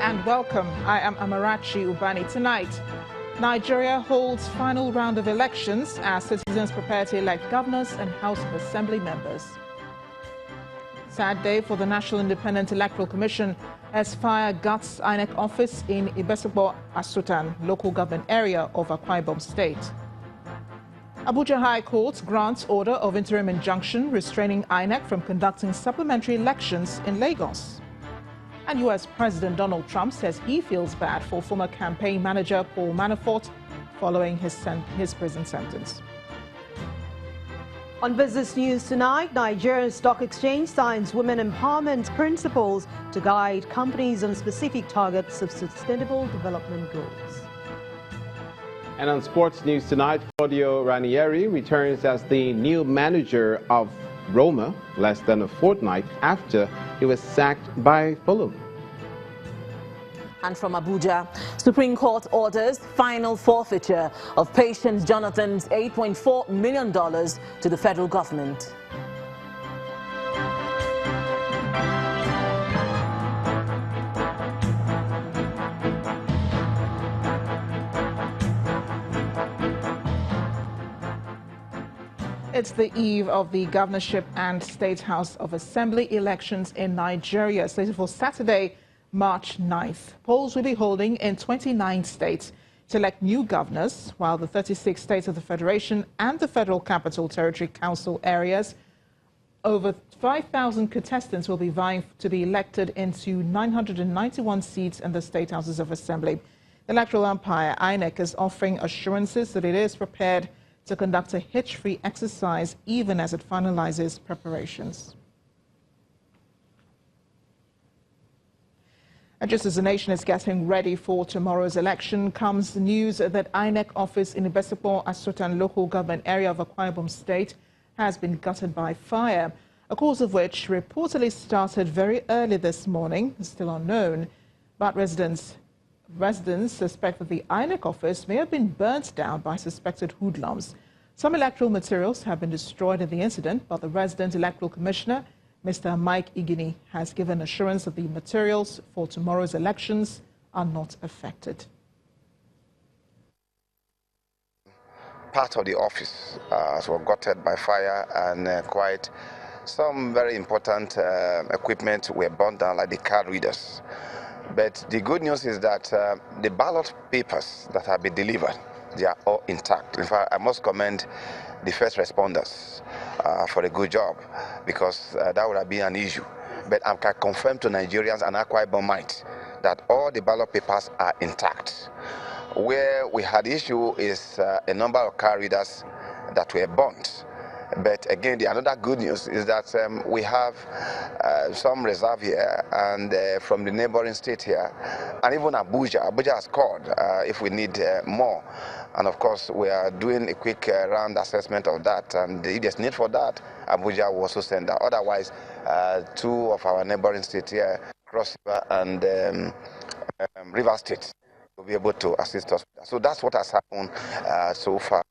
and welcome. I am Amarachi Ubani. Tonight, Nigeria holds final round of elections as citizens prepare to elect governors and House of Assembly members. Sad day for the National Independent Electoral Commission as fire guts INEC office in Ibesukbo Asutan, local government area of Akwa Ibom State. Abuja High Court grants order of interim injunction restraining INEC from conducting supplementary elections in Lagos. And U.S. President Donald Trump says he feels bad for former campaign manager Paul Manafort following his prison sentence. On Business News tonight, Nigerian Stock Exchange signs women empowerment principles to guide companies on specific targets of sustainable development goals. And on Sports News tonight, Claudio Ranieri returns as the new manager of Roma less than a fortnight after he was sacked by Fulham. And from Abuja, Supreme Court orders final forfeiture of Patience Jonathan's $8.4 million to the federal government. It's the eve of the governorship and State House of Assembly elections in Nigeria, slated for Saturday, March 9th. Polls will be holding in 29 states to elect new governors, while the 36 states of the Federation and the Federal Capital Territory Council areas, over 5,000 contestants will be vying to be elected into 991 seats in the State Houses of Assembly. The electoral umpire, INEC, is offering assurances that it is prepared to conduct a hitch-free exercise even as it finalizes preparations. And just as the nation is getting ready for tomorrow's election, comes the news that INEC office in Ibesukbo Asutan local government area of Akwa Ibom State has been gutted by fire, a cause of which reportedly started very early this morning, still unknown. But residents suspect that the INEC office may have been burnt down by suspected hoodlums. Some electoral materials have been destroyed in the incident, but the resident electoral commissioner, Mr. Mike Igini, has given assurance that the materials for tomorrow's elections are not affected. Part of the office was gutted by fire, and quite some very important equipment were burnt down, like the card readers. But the good news is that the ballot papers that have been delivered, they are all intact. In fact, I must commend the first responders for a good job, because that would have been an issue. But I can confirm to Nigerians and Akwa Ibomites that all the ballot papers are intact. Where we had issue is a number of card readers that were burnt. But again, another good news is that we have some reserve here and from the neighboring state here, and even Abuja has called if we need more. And of course, we are doing a quick round assessment of that, and if there's need for that, Abuja will also send that. Otherwise, two of our neighboring states here, Cross River and River State, will be able to assist us. So that's what has happened so far.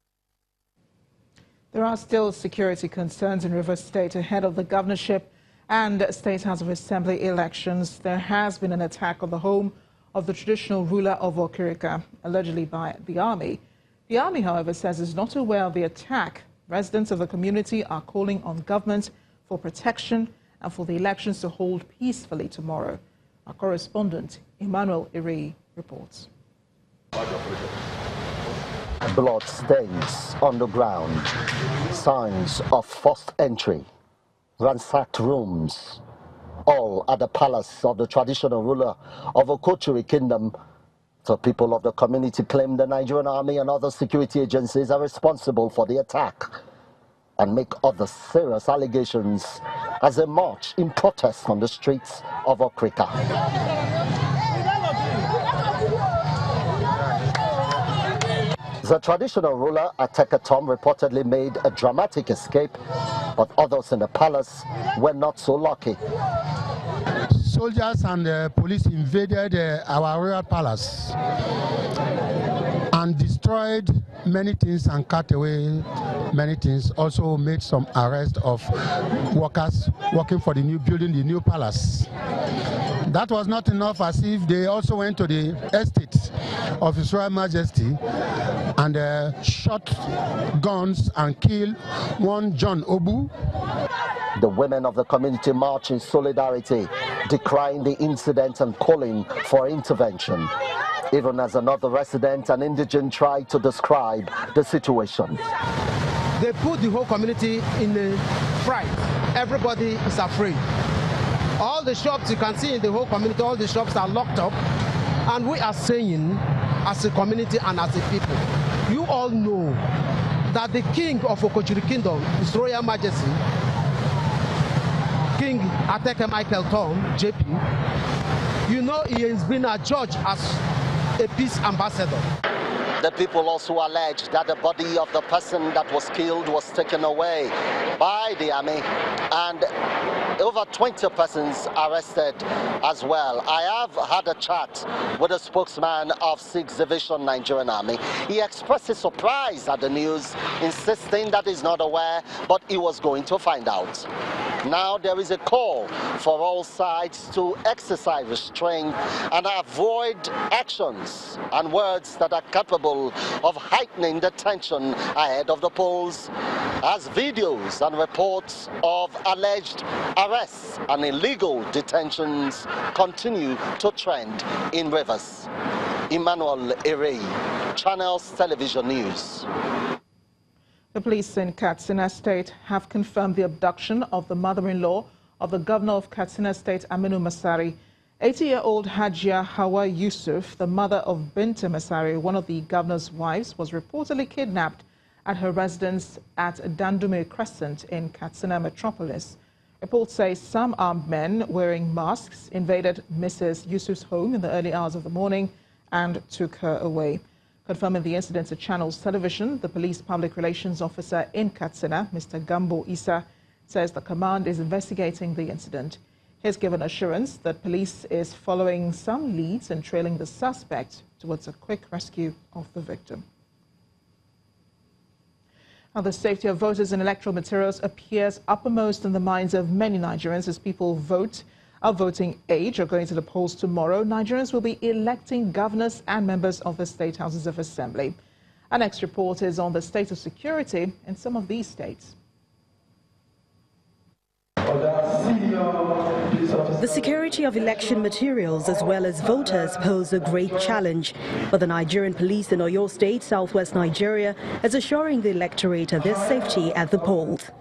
There are still security concerns in Rivers State ahead of the governorship and State House of Assembly elections. There has been an attack on the home of the traditional ruler of Okirika, allegedly by the army. The army, however, says is not aware of the attack. Residents of the community are calling on government for protection and for the elections to hold peacefully tomorrow. Our correspondent, Emmanuel Iri, reports. Blood stains on the ground, signs of forced entry, ransacked rooms, all at the palace of the traditional ruler of Okochiri Kingdom. The people of the community claim the Nigerian army and other security agencies are responsible for the attack and make other serious allegations as they march in protest on the streets of Okrika. The traditional ruler, Ateka Tom, reportedly made a dramatic escape, but others in the palace were not so lucky. Soldiers and police invaded our royal palace, and destroyed many things and cut away many things. Also made some arrest of workers working for the new building, the new palace. That was not enough, as if they also went to the estate of His Royal Majesty and shot guns and killed one John Obu. The women of the community march in solidarity, decrying the incident and calling for intervention. Even as another resident and indigent tried to describe the situation. They put the whole community in a fright. Everybody is afraid. All the shops you can see in the whole community, all the shops are locked up. And we are saying, as a community and as a people, you all know that the king of Okochiri Kingdom, His Royal Majesty, King Ateke Michael Tom, JP, you know he has been adjudged as a peace ambassador. The people also alleged that the body of the person that was killed was taken away by the army, and over 20 persons arrested as well. I have had a chat with a spokesman of 6th Division Nigerian Army. He expressed his surprise at the news, insisting that he's not aware, but he was going to find out. Now there is a call for all sides to exercise restraint and avoid actions and words that are capable of heightening the tension ahead of the polls, as videos and reports of alleged arrests and illegal detentions continue to trend in Rivers. Emmanuel Ere, Channels Television News. The police in Katsina State have confirmed the abduction of the mother-in-law of the governor of Katsina State, Aminu Masari. 80-year-old Hajia Hawa Yusuf, the mother of Binta Masari, one of the governor's wives, was reportedly kidnapped at her residence at Dandume Crescent in Katsina Metropolis. Reports say some armed men wearing masks invaded Mrs. Yusuf's home in the early hours of the morning and took her away. Confirming the incident to Channels Television, the police public relations officer in Katsina, Mr. Gambo Isa, says the command is investigating the incident. He has given assurance that police is following some leads and trailing the suspect towards a quick rescue of the victim. Now, the safety of voters and electoral materials appears uppermost in the minds of many Nigerians as people vote. Our voting age are going to the polls tomorrow. Nigerians will be electing governors and members of the state houses of assembly. Our next report is on the state of security in some of these states. The security of election materials as well as voters pose a great challenge. But the Nigerian police in Oyo State, southwest Nigeria, is assuring the electorate of their safety at the polls.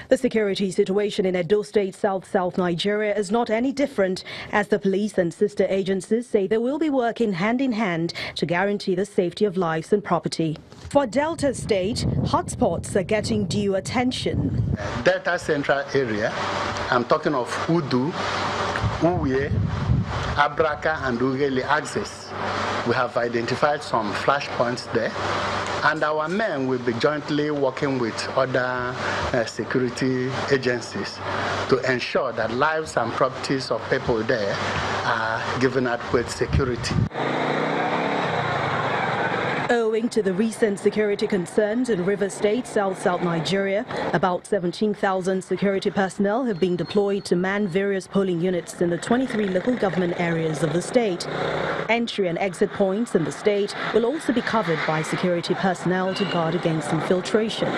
The security situation in Edo State, south Nigeria is not any different, as the police and sister agencies say they will be working hand in hand to guarantee the safety of lives and property. For Delta State, hotspots are getting due attention. Delta Central area, I'm talking of Udu, Uwe, Abraka and Ugeli axis. We have identified some flashpoints there, and our men will be jointly working with other security agencies to ensure that lives and properties of people there are given adequate security. Owing to the recent security concerns in Rivers State, south Nigeria, about 17,000 security personnel have been deployed to man various polling units in the 23 local government areas of the state. Entry and exit points in the state will also be covered by security personnel to guard against infiltration.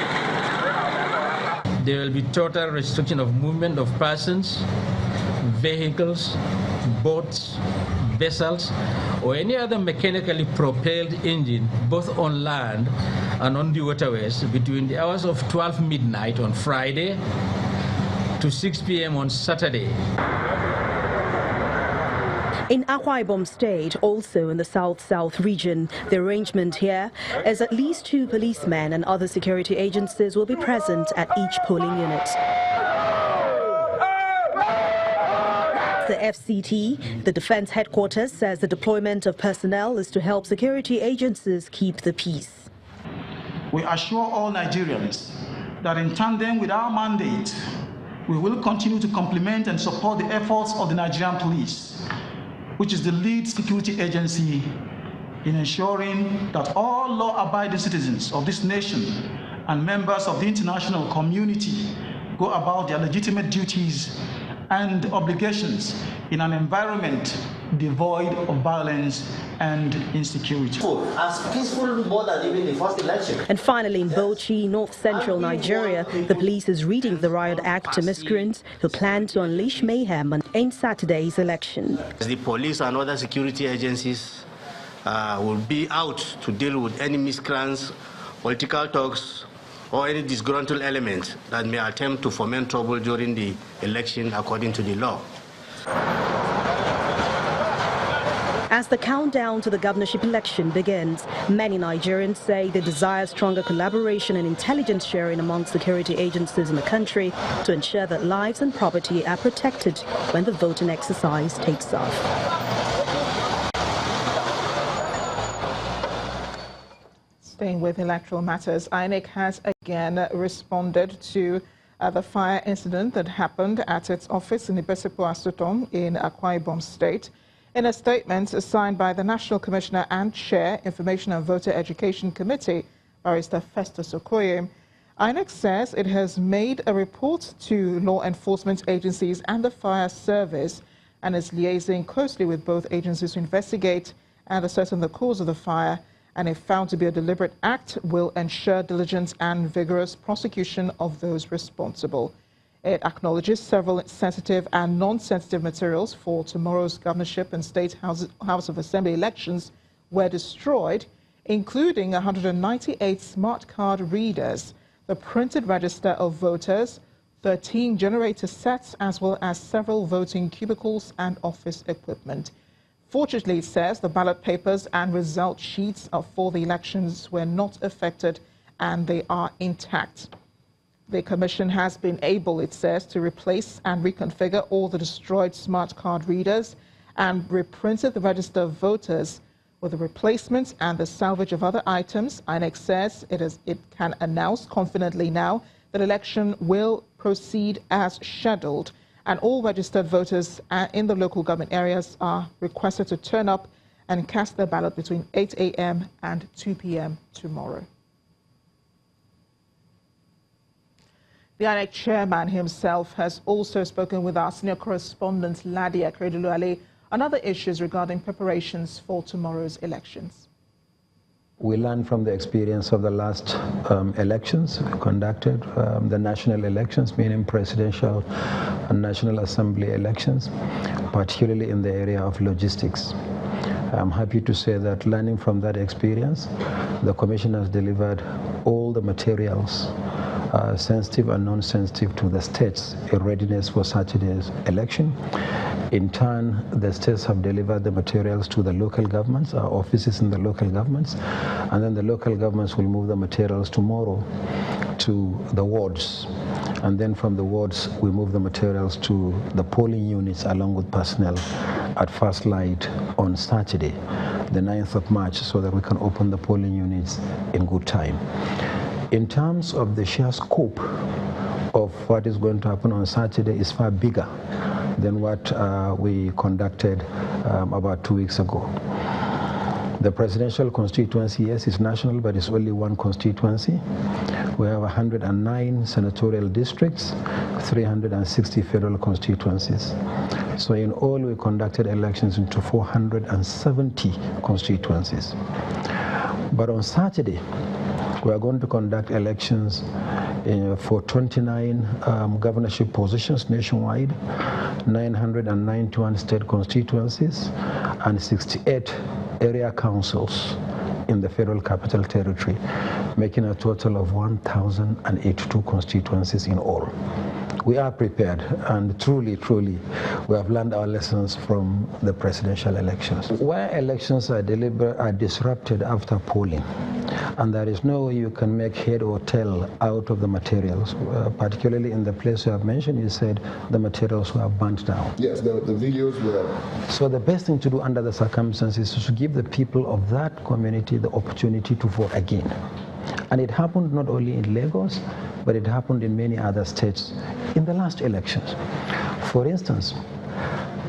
There will be total restriction of movement of persons, vehicles, boats, vessels, or any other mechanically propelled engine, both on land and on the waterways, between the hours of 12 midnight on Friday to 6 p.m. on Saturday. In Akwa Ibom State, also in the south region, the arrangement here is at least 2 policemen and other security agencies will be present at each polling unit. The FCT, the Defense Headquarters, says the deployment of personnel is to help security agencies keep the peace. We assure all Nigerians that in tandem with our mandate, we will continue to complement and support the efforts of the Nigerian police, which is the lead security agency in ensuring that all law-abiding citizens of this nation and members of the international community go about their legitimate duties and obligations in an environment devoid of violence and insecurity. As peaceful more than even the first election. And finally, in Bauchi, north-central Nigeria, the police is reading the Riot Act to miscreants who plan to unleash mayhem and end Saturday's election. The police and other security agencies will be out to deal with any miscreants, political talks, or any disgruntled element that may attempt to foment trouble during the election according to the law. As the countdown to the governorship election begins, many Nigerians say they desire stronger collaboration and intelligence sharing among security agencies in the country to ensure that lives and property are protected when the voting exercise takes off. Staying with electoral matters, INEC has again responded to the fire incident that happened at its office in Ibesipo Asutong in Akwa Ibom State. In a statement signed by the National Commissioner and Chair, Information and Voter Education Committee, Barrister Festus Okoye, INEC says it has made a report to law enforcement agencies and the fire service and is liaising closely with both agencies to investigate and ascertain the cause of the fire, and if found to be a deliberate act, will ensure diligent and vigorous prosecution of those responsible. It acknowledges several sensitive and non-sensitive materials for tomorrow's governorship and state House of Assembly elections were destroyed, including 198 smart card readers, the printed register of voters, 13 generator sets, as well as several voting cubicles and office equipment. Fortunately, it says the ballot papers and result sheets for the elections were not affected and they are intact. The Commission has been able, it says, to replace and reconfigure all the destroyed smart card readers and reprinted the register of voters. With the replacements and the salvage of other items, INEC says it can announce confidently now that election will proceed as scheduled, and all registered voters in the local government areas are requested to turn up and cast their ballot between 8 a.m. and 2 p.m. tomorrow. The INEC chairman himself has also spoken with our senior correspondent, Ladia Kereduluale, on other issues regarding preparations for tomorrow's elections. We learned from the experience of the last elections conducted, the national elections, meaning presidential and National Assembly elections, particularly in the area of logistics. I'm happy to say that learning from that experience, the Commission has delivered all the materials, sensitive and non-sensitive, to the states in readiness for Saturday's election. In turn, the states have delivered the materials to the local governments, our offices in the local governments, and then the local governments will move the materials tomorrow to the wards. And then from the wards, we move the materials to the polling units along with personnel at first light on Saturday, the 9th of March, so that we can open the polling units in good time. In terms of the sheer scope of what is going to happen on Saturday is far bigger than what we conducted about 2 weeks ago. The presidential constituency, yes, is national, but it's only one constituency. We have 109 senatorial districts, 360 federal constituencies. So in all, we conducted elections into 470 constituencies. But on Saturday, we are going to conduct elections for 29 governorship positions nationwide, 991 state constituencies, and 68 area councils in the Federal Capital Territory, making a total of 1,082 constituencies in all. We are prepared, and truly, we have learned our lessons from the presidential elections. Where elections are disrupted after polling, and there is no way you can make head or tail out of the materials, particularly in the place you have mentioned, you said the materials were burnt down. Yes, the videos were. So the best thing to do under the circumstances is to give the people of that community the opportunity to vote again. And it happened not only in Lagos, but it happened in many other states in the last elections. For instance,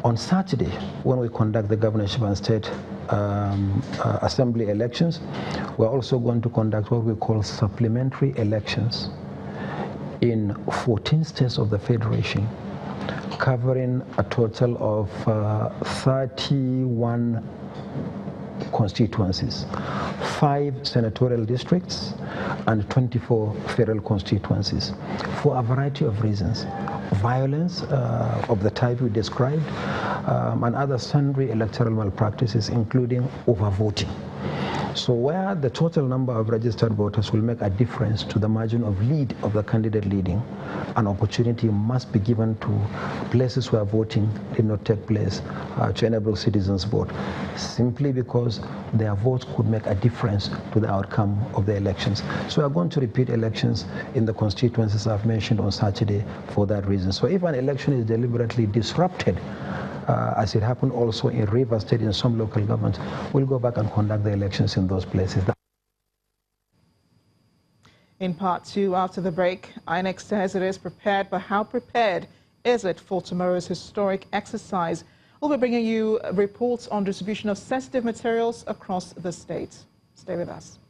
on Saturday, when we conduct the governorship and state assembly elections. We're also going to conduct what we call supplementary elections in 14 states of the Federation, covering a total of 31 constituencies, 5 senatorial districts, and 24 federal constituencies, for a variety of reasons. Violence of the type we described, and other sundry electoral malpractices, including overvoting. So where the total number of registered voters will make a difference to the margin of lead of the candidate leading, an opportunity must be given to places where voting did not take place to enable citizens vote, simply because their votes could make a difference to the outcome of the elections. So we are going to repeat elections in the constituencies I've mentioned on Saturday for that reason. So if an election is deliberately disrupted, as it happened also in Rivers State in some local governments, we'll go back and conduct the elections in those places. In part 2, after the break, INEC says it is prepared, but how prepared is it for tomorrow's historic exercise? We'll be bringing you reports on distribution of sensitive materials across the state. Stay with us.